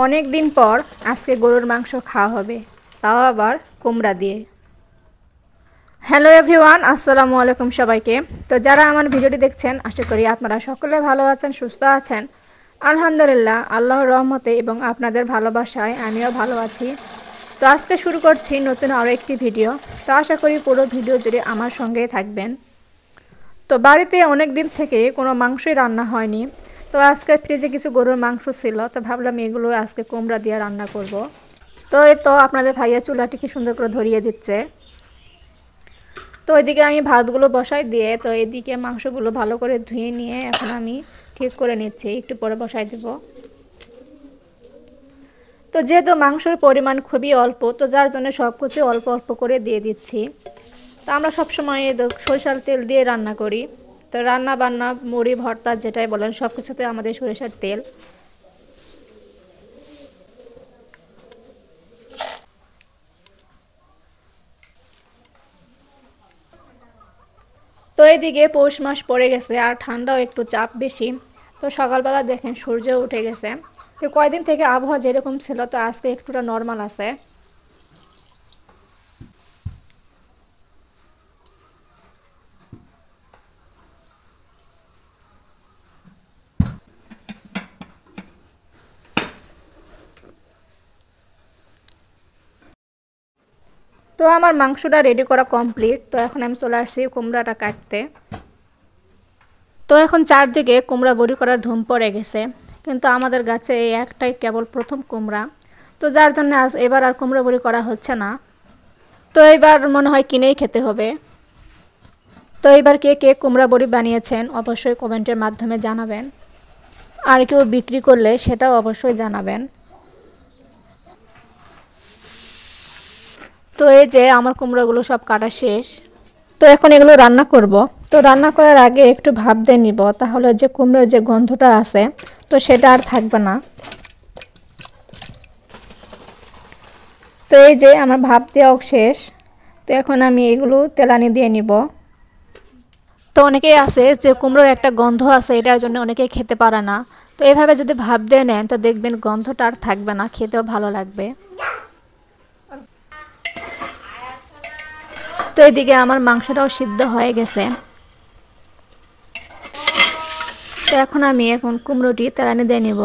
অনেক দিন পর আজকে গরুর মাংস খাওয়া হবে, তাও আবার কুমড়া দিয়ে। হ্যালো এভরিওয়ান, আসসালামু আলাইকুম সবাইকে। তো যারা আমার ভিডিওটি দেখছেন, আশা করি আপনারা সকলে ভালো আছেন, সুস্থ আছেন। আলহামদুলিল্লাহ, আল্লাহর রহমতে এবং আপনাদের ভালোবাসায় আমিও ভালো আছি। তো আজকে শুরু করছি নতুন আরও একটি ভিডিও। তো আশা করি পুরো ভিডিও জুড়ে আমার সঙ্গেই থাকবেন। তো বাড়িতে অনেক দিন থেকে কোনো মাংসই রান্না হয়নি। তো আজকে ফ্রিজে কিছু গরুর মাংস ছিল, তো ভাবলাম এগুলো আজকে কুমড়া দিয়ে রান্না করব। তো এই তো আপনাদের ভাইয়া চুলাটি কি সুন্দর করে ধরিয়ে দিচ্ছে। তো ওইদিকে আমি ভাতগুলো বসাই দিয়ে, তো এদিকে মাংসগুলো ভালো করে ধুয়ে নিয়ে এখন আমি ঠিক করে নিচ্ছি, একটু পরে বসাই দেব। তো যেহেতু মাংসের পরিমাণ খুবই অল্প, তো যার জন্য সব কিছু অল্প অল্প করে দিয়ে দিচ্ছি। তো আমরা সবসময় সরিষার তেল দিয়ে রান্না করি। তো রান্না বান্না মুড়ি ভর্তা যেটাই বলেন, সব কিছুতে আমাদের সরিষার তেল। তো এইদিকে পৌষ মাস পড়ে গেছে আর ঠান্ডাও একটু চাপ বেশি। তো সকালবেলা দেখেন সূর্য উঠে গেছে। তো কয়দিন থেকে আবহাওয়া যেরকম ছিল, তো আজকে একটুটা নর্মাল আছে। তো আমার মাংসটা রেডি করা কমপ্লিট। তো এখন আমি চলে আসছি কুমড়াটা কাটতে। তো এখন চারদিকে কুমড়া বড়ি করার ধুম পড়ে গেছে, কিন্তু আমাদের গাছে এই একটাই কেবল প্রথম কুমড়া। তো যার জন্য এবার আর কুমড়া বড়ি করা হচ্ছে না। তো এবার মনে হয় কিনেই খেতে হবে। তো এবার কে কে কুমড়া বড়ি বানিয়েছেন অবশ্যই কমেন্টের মাধ্যমে জানাবেন, আর কেউ বিক্রি করলে সেটাও অবশ্যই জানাবেন। তো এই যে আমার কুমড়োগুলো সব কাটা শেষ। তো এখন এগুলো রান্না করব। তো রান্না করার আগে একটু ভাপ দিয়ে নিব, তাহলে যে কুমড়োর যে গন্ধটা আছে তো সেটা আর থাকবে না। তো এই যে আমার ভাপ দেওয়াও শেষ। তো এখন আমি এগুলো তেলানি দিয়ে নিব। তো অনেকেই আছে যে কুমড়োর একটা গন্ধ আছে, এটার জন্য অনেকেই খেতে পারে না। তো এভাবে যদি ভাপ দিয়ে নেন, তো দেখবেন গন্ধটা আর থাকবে না, খেতেও ভালো লাগবে। তো এদিকে আমার মাংসটাও সিদ্ধ হয়ে গেছে। তো এখন আমি কুমড়োটি তেলানি দিয়ে নিব।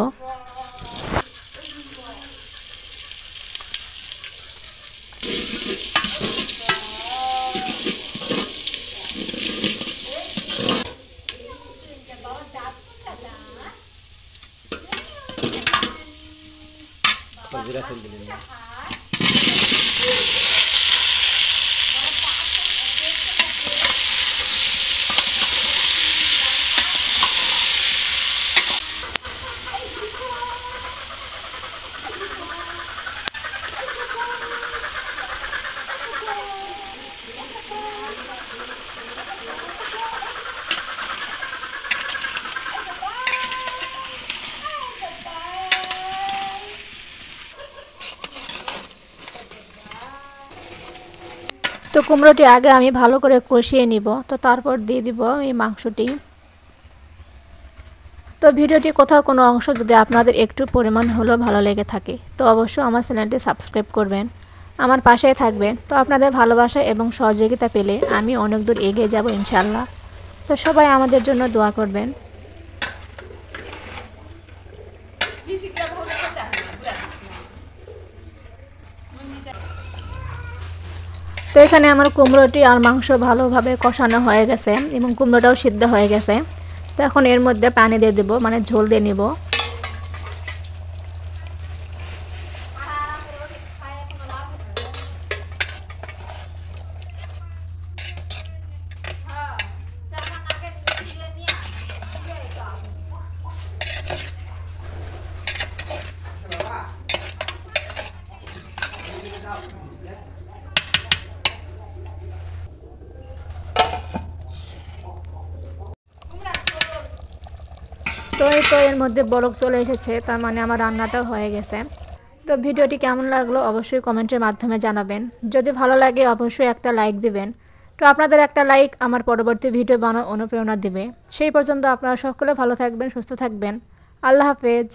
তো কুমড়োটি আগে আমি ভালো করে কষিয়ে নিব, তো তারপর দিয়ে দিব এই মাংসটি। তো ভিডিওটি কোথাও কোনো অংশ যদি আপনাদের একটু পরিমাণ হলেও ভালো লেগে থাকে, তো অবশ্যই আমার চ্যানেলটি সাবস্ক্রাইব করবেন, আমার পাশেই থাকবেন। তো আপনাদের ভালোবাসা এবং সহযোগিতা পেলে আমি অনেক দূর এগিয়ে যাব ইনশাআল্লাহ। তো সবাই আমাদের জন্য দোয়া করবেন। তো এখানে আমার কুমড়োটি আর মাংস ভালোভাবে কষানো হয়ে গেছে এবং কুমড়োটাও সিদ্ধ হয়ে গেছে। তো এখন এর মধ্যে পানি দিয়ে দেব, মানে ঝোল দিয়ে নিব। তো এই তো এর মধ্যে বলক চলে এসেছে, তার মানে আমার রান্নাটাও হয়ে গেছে। তো ভিডিওটি কেমন লাগলো অবশ্যই কমেন্টের মাধ্যমে জানাবেন। যদি ভালো লাগে অবশ্যই একটা লাইক দিবেন। তো আপনাদের একটা লাইক আমার পরবর্তী ভিডিও বানানোর অনুপ্রেরণা দিবে। সেই পর্যন্ত আপনারা সকলে ভালো থাকবেন, সুস্থ থাকবেন। আল্লাহ হাফেজ।